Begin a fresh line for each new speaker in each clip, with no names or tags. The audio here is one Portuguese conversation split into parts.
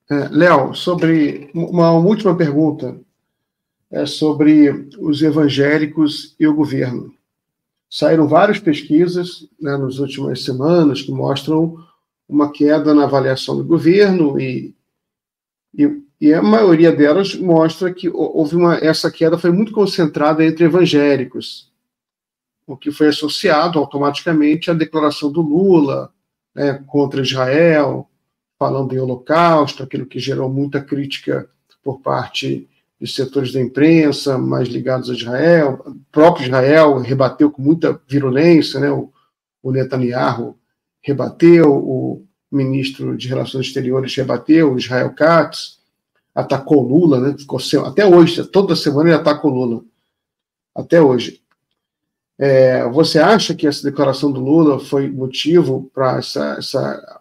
Léo, sobre uma última pergunta, sobre os evangélicos e o governo. Saíram várias pesquisas, né, nas últimas semanas que mostram uma queda na avaliação do governo e a maioria delas mostra que essa queda foi muito concentrada entre evangélicos, o que foi associado automaticamente à declaração do Lula, né, contra Israel, falando em holocausto, aquilo que gerou muita crítica por parte de setores da imprensa mais ligados a Israel. O próprio Israel rebateu com muita virulência, né? O Netanyahu rebateu, o ministro de Relações Exteriores rebateu, o Israel Katz atacou Lula, né? Até hoje, toda semana ele ataca o Lula, até hoje. Você acha que essa declaração do Lula foi motivo para essa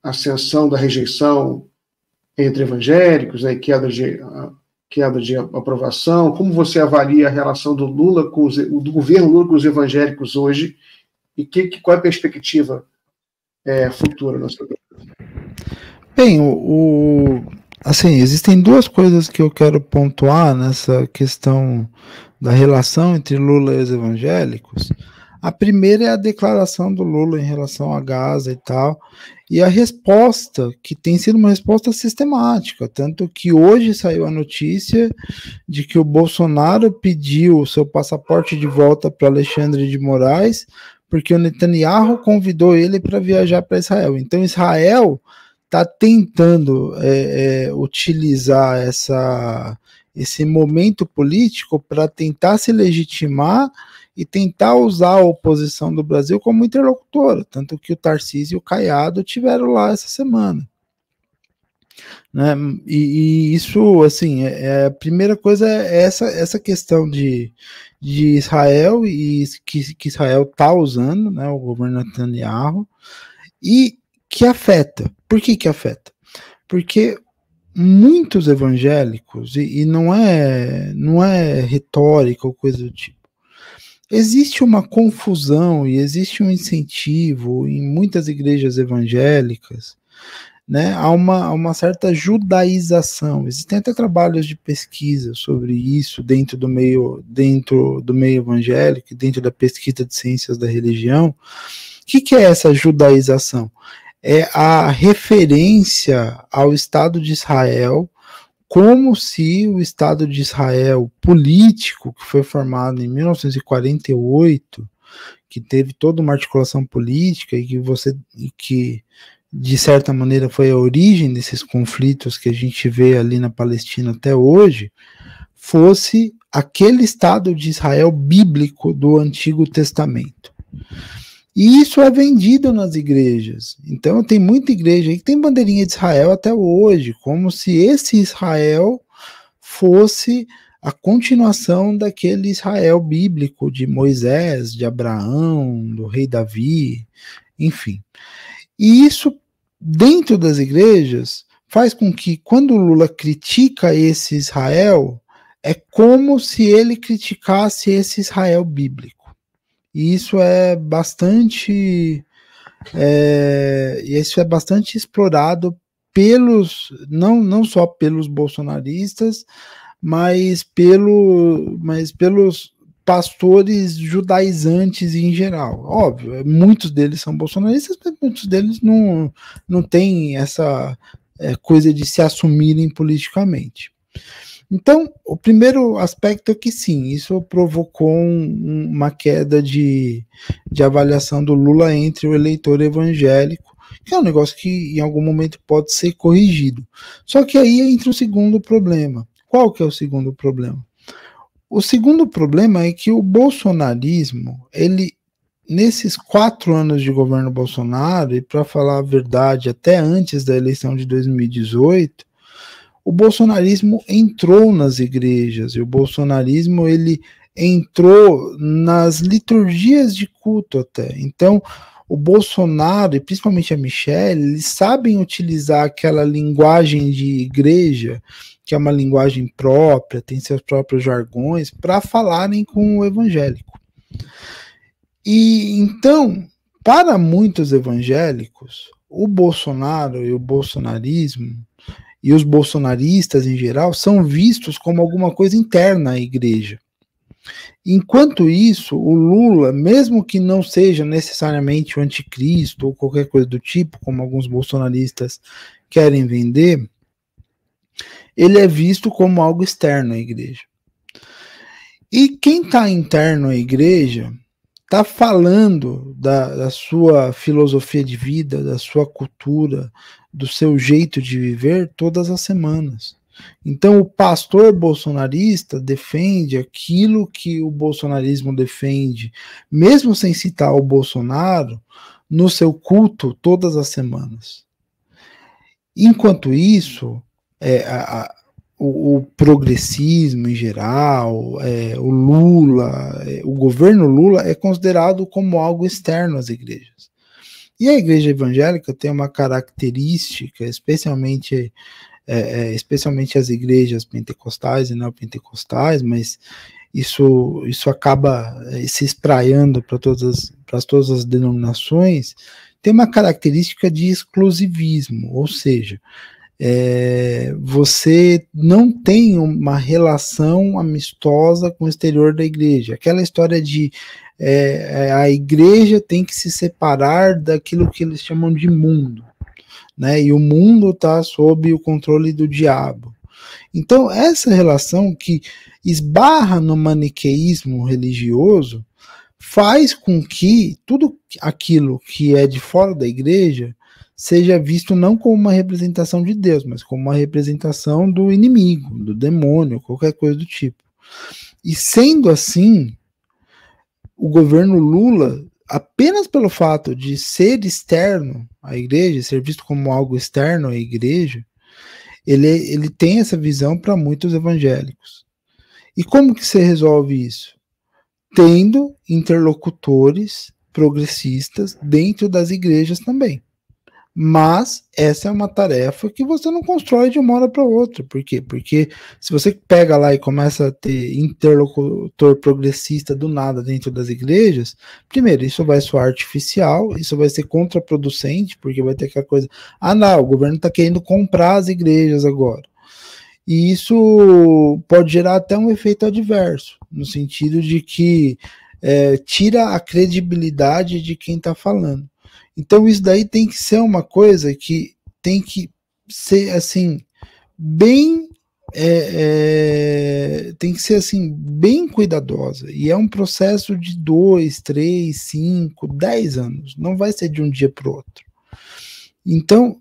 ascensão da rejeição entre evangélicos, né, queda de aprovação? Como você avalia a relação do Lula do governo Lula com os evangélicos hoje e qual é a perspectiva futura na sua vida?
Bem, assim, existem duas coisas que eu quero pontuar nessa questão da relação entre Lula e os evangélicos. A primeira é a declaração do Lula em relação a Gaza e tal, e a resposta, que tem sido uma resposta sistemática, tanto que hoje saiu a notícia de que o Bolsonaro pediu o seu passaporte de volta para Alexandre de Moraes, porque o Netanyahu convidou ele para viajar para Israel. Então Israel está tentando utilizar esse momento político para tentar se legitimar e tentar usar a oposição do Brasil como interlocutora, tanto que o Tarcísio e o Caiado tiveram lá essa semana. Né? E isso, assim, a primeira coisa é essa questão de Israel, e que Israel está usando, né, o governo Netanyahu, e que afeta. Por que afeta? Porque muitos evangélicos, e não é retórica ou coisa do tipo, existe uma confusão e existe um incentivo em muitas igrejas evangélicas, né, a uma certa judaização. Existem até trabalhos de pesquisa sobre isso dentro do meio evangélico, dentro da pesquisa de ciências da religião. O que é essa judaização? É a referência ao Estado de Israel como se o Estado de Israel político, que foi formado em 1948, que teve toda uma articulação política e que de certa maneira foi a origem desses conflitos que a gente vê ali na Palestina até hoje, fosse aquele Estado de Israel bíblico do Antigo Testamento. E isso é vendido nas igrejas. Então tem muita igreja aí que tem bandeirinha de Israel até hoje, como se esse Israel fosse a continuação daquele Israel bíblico de Moisés, de Abraão, do rei Davi, enfim. E isso, dentro das igrejas, faz com que, quando o Lula critica esse Israel, é como se ele criticasse esse Israel bíblico. E isso é bastante explorado não só pelos bolsonaristas, mas pelos pastores judaizantes em geral. Óbvio, muitos deles são bolsonaristas, mas muitos deles não têm essa coisa de se assumirem politicamente. Então, o primeiro aspecto é que sim, isso provocou uma queda de avaliação do Lula entre o eleitor evangélico, que é um negócio que em algum momento pode ser corrigido. Só que aí entra o segundo problema. Qual que é o segundo problema? O segundo problema é que o bolsonarismo, ele, nesses 4 anos de governo Bolsonaro, e para falar a verdade, até antes da eleição de 2018, o bolsonarismo entrou nas igrejas, e o bolsonarismo ele entrou nas liturgias de culto até. Então, o Bolsonaro, e principalmente a Michelle, eles sabem utilizar aquela linguagem de igreja, que é uma linguagem própria, tem seus próprios jargões, para falarem com o evangélico. E então, para muitos evangélicos, o Bolsonaro e o bolsonarismo, e os bolsonaristas em geral são vistos como alguma coisa interna à igreja. Enquanto isso, o Lula, mesmo que não seja necessariamente o anticristo ou qualquer coisa do tipo, como alguns bolsonaristas querem vender, ele é visto como algo externo à igreja. E quem está interno à igreja está falando da sua filosofia de vida, da sua cultura, do seu jeito de viver todas as semanas. Então o pastor bolsonarista defende aquilo que o bolsonarismo defende, mesmo sem citar o Bolsonaro, no seu culto todas as semanas. Enquanto isso, o progressismo em geral, o Lula, o governo Lula é considerado como algo externo às igrejas. E a igreja evangélica tem uma característica, especialmente as igrejas pentecostais e neopentecostais, mas isso acaba se espraiando para todas as denominações, tem uma característica de exclusivismo, ou seja, você não tem uma relação amistosa com o exterior da igreja. Aquela história de a igreja tem que se separar daquilo que eles chamam de mundo, né? E o mundo está sob o controle do diabo. Então, essa relação que esbarra no maniqueísmo religioso faz com que tudo aquilo que é de fora da igreja seja visto não como uma representação de Deus, mas como uma representação do inimigo, do demônio, qualquer coisa do tipo. E sendo assim, o governo Lula, apenas pelo fato de ser externo à igreja, ser visto como algo externo à igreja, ele tem essa visão para muitos evangélicos. E como que se resolve isso? Tendo interlocutores progressistas dentro das igrejas também. Mas essa é uma tarefa que você não constrói de uma hora para outra. Por quê? Porque se você pega lá e começa a ter interlocutor progressista do nada dentro das igrejas, primeiro, isso vai soar artificial, isso vai ser contraproducente, porque vai ter aquela coisa, não, o governo está querendo comprar as igrejas agora. E isso pode gerar até um efeito adverso, no sentido de que tira a credibilidade de quem está falando. Então isso daí tem que ser uma coisa que tem que ser assim bem tem que ser assim bem cuidadosa, e é um processo de 2, 3, 5, 10 anos, não vai ser de um dia para o outro. Então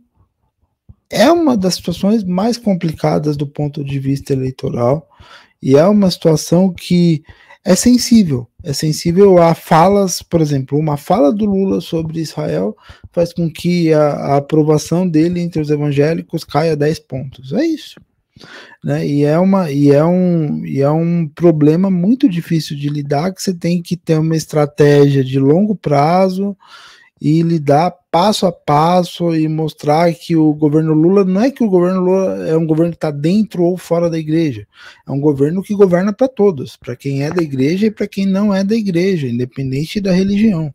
é uma das situações mais complicadas do ponto de vista eleitoral, e é uma situação que é sensível a falas, por exemplo, uma fala do Lula sobre Israel faz com que a aprovação dele entre os evangélicos caia 10 pontos, é isso, né? E é um problema muito difícil de lidar, que você tem que ter uma estratégia de longo prazo e lidar passo a passo e mostrar que o governo Lula, não é que o governo Lula é um governo que está dentro ou fora da igreja, é um governo que governa para todos, para quem é da igreja e para quem não é da igreja, independente da religião.